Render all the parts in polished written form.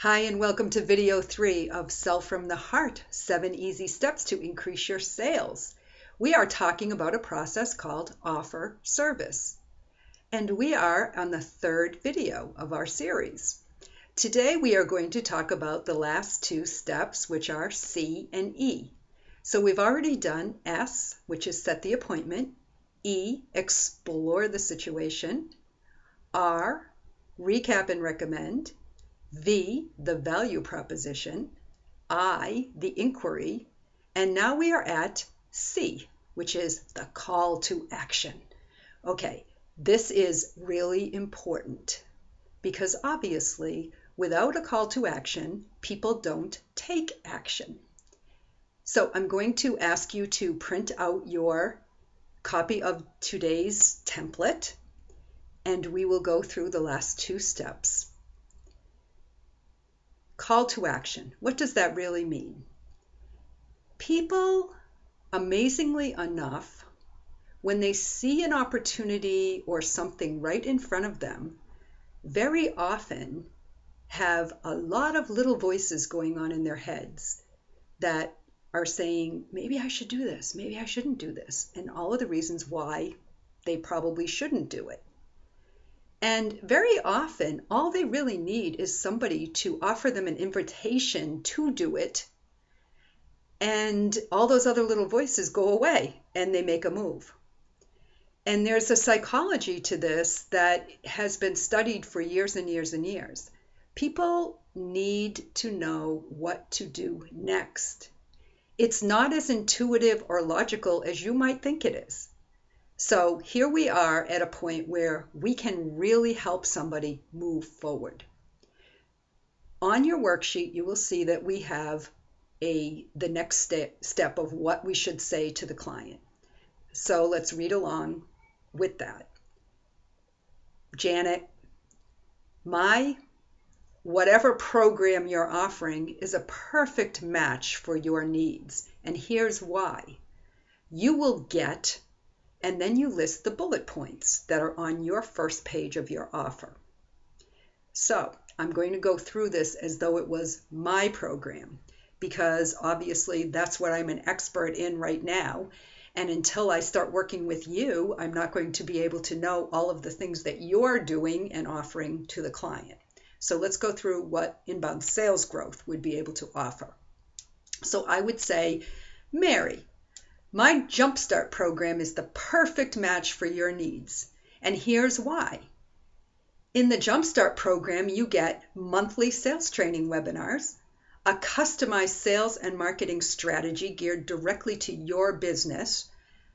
Hi, and welcome to video 3 of Sell from the Heart, 7 Easy Steps to Increase Your Sales. We are talking about a process called offer service, and we are on the 3rd video of our series. Today we are going to talk about the last 2 steps, which are C and E. So we've already done S, which is set the appointment, E, explore the situation, R, recap and recommend, V, the value proposition, I, the inquiry, and now we are at C, which is the call to action. Okay, this is really important because obviously without a call to action, people don't take action. So I'm going to ask you to print out your copy of today's template, and we will go through the last 2 steps. Call to action. What does that really mean? People, amazingly enough, when they see an opportunity or something right in front of them, very often have a lot of little voices going on in their heads that are saying, maybe I should do this, maybe I shouldn't do this, and all of the reasons why they probably shouldn't do it. And very often, all they really need is somebody to offer them an invitation to do it, and all those other little voices go away and they make a move. And there's a psychology to this that has been studied for years and years and years. People need to know what to do next. It's not as intuitive or logical as you might think it is. So here we are at a point where we can really help somebody move forward. On your worksheet, you will see that we have the next step of what we should say to the client. So let's read along with that. Janet, my whatever program you're offering is a perfect match for your needs, and here's why. You will get, and then you list the bullet points that are on your first page of your offer. So I'm going to go through this as though it was my program, because obviously that's what I'm an expert in right now. And until I start working with you, I'm not going to be able to know all of the things that you're doing and offering to the client. So let's go through what Inbound Sales Growth would be able to offer. So I would say, Mary, my Jumpstart program is the perfect match for your needs, and here's why. In the Jumpstart program, you get monthly sales training webinars, a customized sales and marketing strategy geared directly to your business,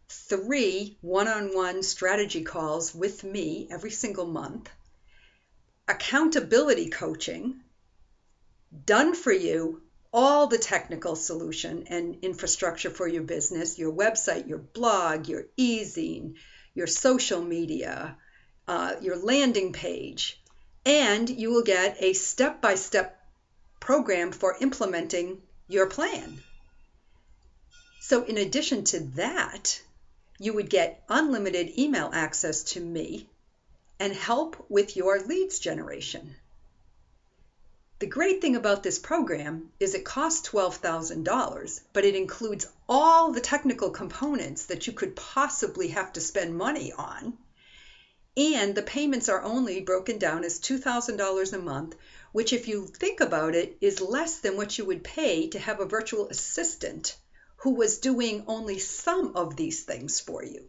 3 one-on-one strategy calls with me every single month, accountability coaching, done for you, all the technical solution and infrastructure for your business, your website, your blog, your e-zine, your social media, your landing page, and you will get a step-by-step program for implementing your plan. So in addition to that, you would get unlimited email access to me and help with your leads generation. The great thing about this program is it costs $12,000, but it includes all the technical components that you could possibly have to spend money on. And the payments are only broken down as $2,000 a month, which if you think about it is less than what you would pay to have a virtual assistant who was doing only some of these things for you,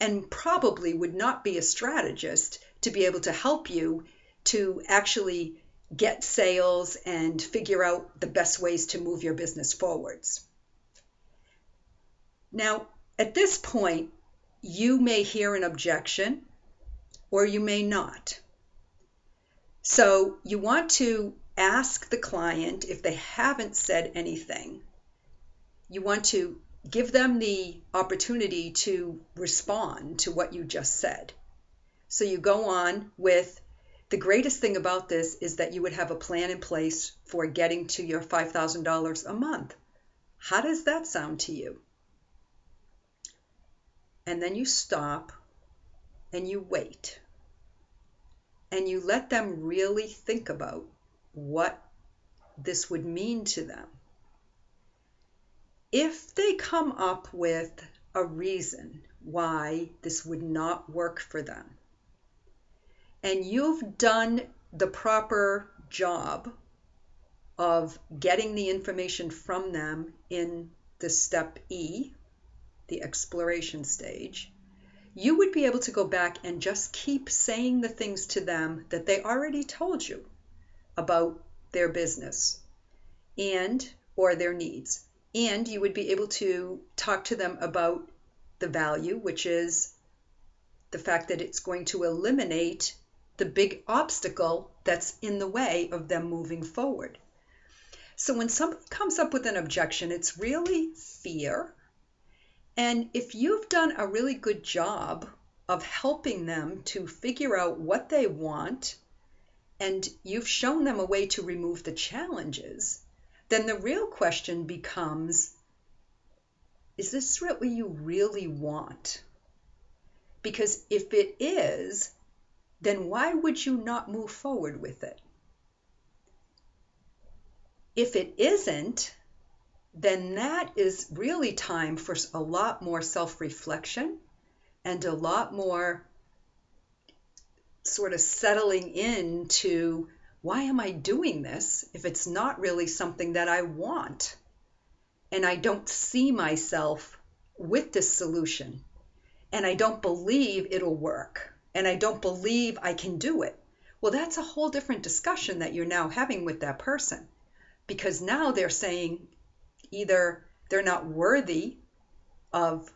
and probably would not be a strategist to be able to help you to actually get sales and figure out the best ways to move your business forwards. Now, at this point, you may hear an objection or you may not. So you want to ask the client if they haven't said anything. You want to give them the opportunity to respond to what you just said. So you go on with, the greatest thing about this is that you would have a plan in place for getting to your $5,000 a month. How does that sound to you? And then you stop and you wait. And you let them really think about what this would mean to them. If they come up with a reason why this would not work for them, and you've done the proper job of getting the information from them in the step E, the exploration stage, you would be able to go back and just keep saying the things to them that they already told you about their business and or their needs. And you would be able to talk to them about the value, which is the fact that it's going to eliminate the big obstacle that's in the way of them moving forward. So when somebody comes up with an objection, it's really fear. And if you've done a really good job of helping them to figure out what they want, and you've shown them a way to remove the challenges, then the real question becomes, is this what you really want? Because if it is, then why would you not move forward with it? If it isn't, then that is really time for a lot more self-reflection and a lot more sort of settling into, why am I doing this if it's not really something that I want? And I don't see myself with this solution. And I don't believe it'll work. And I don't believe I can do it. Well, that's a whole different discussion that you're now having with that person. Because now they're saying either they're not worthy of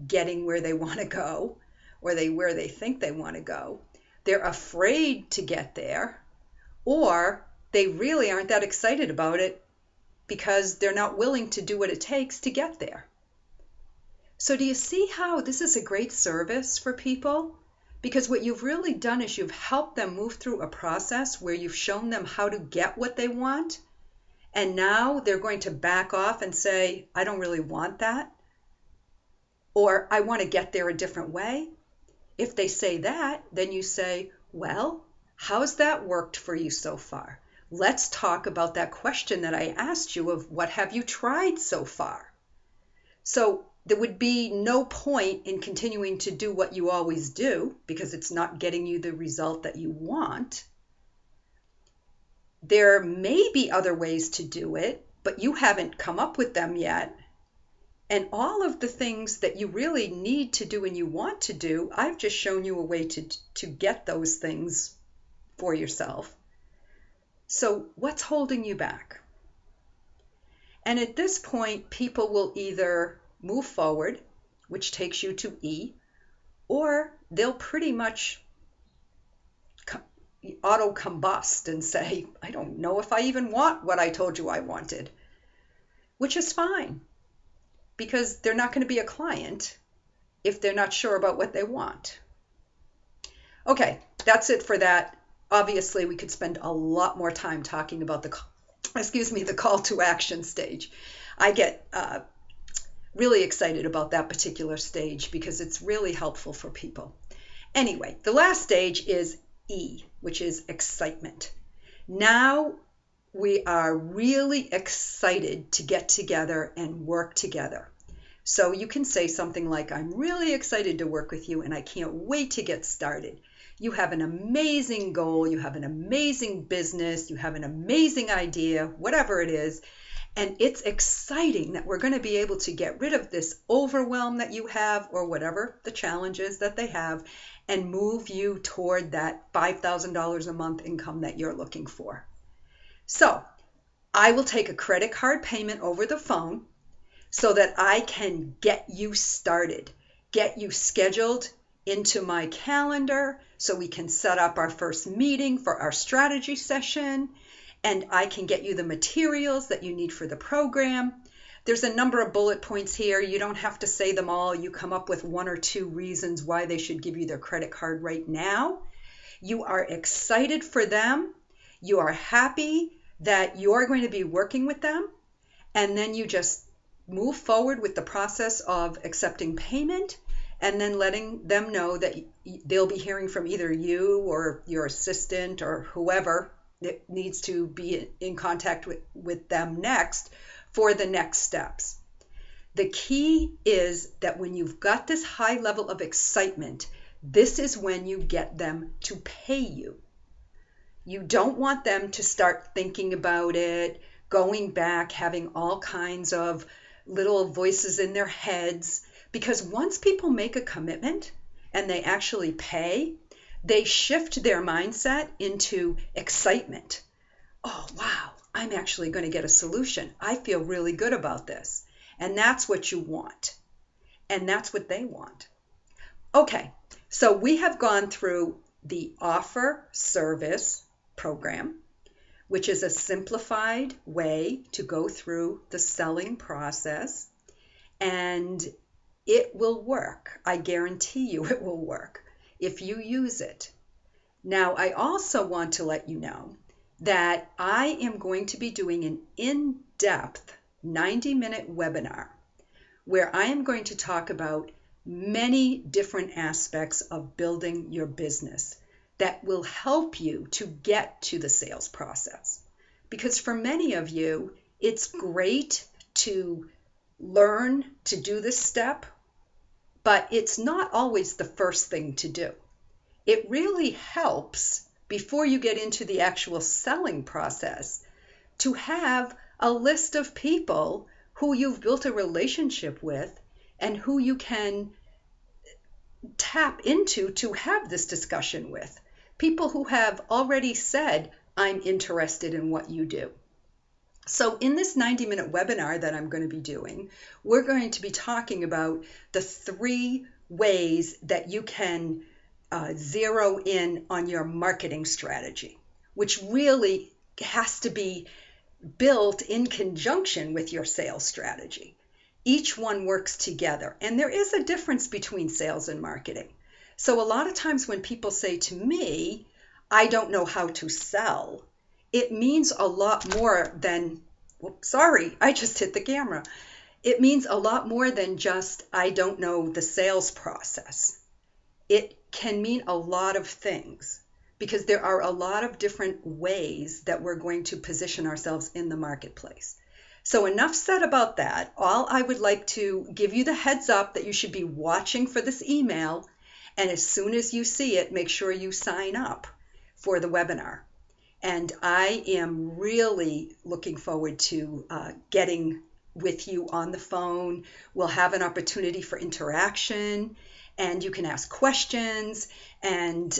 getting where they want to go, or where they think they want to go. They're afraid to get there, or they really aren't that excited about it because they're not willing to do what it takes to get there. So do you see how this is a great service for people? Because what you've really done is you've helped them move through a process where you've shown them how to get what they want. And now they're going to back off and say, I don't really want that. Or I want to get there a different way. If they say that, then you say, well, how's that worked for you so far? Let's talk about that question that I asked you of what have you tried so far? So there would be no point in continuing to do what you always do because it's not getting you the result that you want. There may be other ways to do it, but you haven't come up with them yet. And all of the things that you really need to do and you want to do, I've just shown you a way to get those things for yourself. So what's holding you back? And at this point, people will either move forward, which takes you to E, or they'll pretty much auto-combust and say, I don't know if I even want what I told you I wanted, which is fine because they're not going to be a client if they're not sure about what they want. Okay, that's it for that. Obviously, we could spend a lot more time talking about the call to action stage. I get really excited about that particular stage because it's really helpful for people. Anyway, the last stage is E, which is excitement. Now we are really excited to get together and work together. So you can say something like, I'm really excited to work with you and I can't wait to get started. You have an amazing goal, you have an amazing business, you have an amazing idea, whatever it is. And it's exciting that we're going to be able to get rid of this overwhelm that you have or whatever the challenge is that they have and move you toward that $5,000 a month income that you're looking for. So I will take a credit card payment over the phone so that I can get you started, get you scheduled into my calendar so we can set up our first meeting for our strategy session. And I can get you the materials that you need for the program. There's a number of bullet points here. You don't have to say them all. You come up with one or two reasons why they should give you their credit card right now. You are excited for them. You are happy that you're going to be working with them. And then you just move forward with the process of accepting payment and then letting them know that they'll be hearing from either you or your assistant or whoever that needs to be in contact with them next for the next steps. The key is that when you've got this high level of excitement, this is when you get them to pay you. You don't want them to start thinking about it, going back, having all kinds of little voices in their heads, because once people make a commitment and they actually pay, they shift their mindset into excitement. Oh, wow, I'm actually going to get a solution. I feel really good about this. And that's what you want. And that's what they want. Okay, so we have gone through the offer service program, which is a simplified way to go through the selling process. And it will work. I guarantee you it will work if you use it. Now, I also want to let you know that I am going to be doing an in-depth 90-minute webinar where I am going to talk about many different aspects of building your business that will help you to get to the sales process. Because for many of you, it's great to learn to do this step, but it's not always the first thing to do. It really helps before you get into the actual selling process to have a list of people who you've built a relationship with and who you can tap into to have this discussion with. People who have already said, I'm interested in what you do. So in this 90-minute webinar that I'm going to be doing, we're going to be talking about the 3 ways that you can zero in on your marketing strategy, which really has to be built in conjunction with your sales strategy. Each one works together, and there is a difference between sales and marketing. So a lot of times when people say to me, I don't know how to sell, it means a lot more than, sorry, I just hit the camera. It means a lot more than just, I don't know the sales process. It can mean a lot of things because there are a lot of different ways that we're going to position ourselves in the marketplace. So enough said about that. All I would like to give you the heads up that you should be watching for this email. And as soon as you see it, make sure you sign up for the webinar. And I am really looking forward to getting with you on the phone. We'll have an opportunity for interaction and you can ask questions. And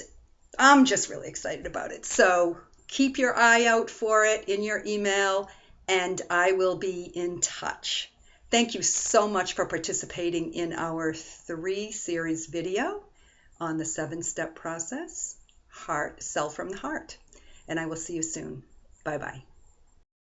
I'm just really excited about it. So keep your eye out for it in your email and I will be in touch. Thank you so much for participating in our 3-series video on the 7-step process, Sell from the Heart. And I will see you soon. Bye-bye.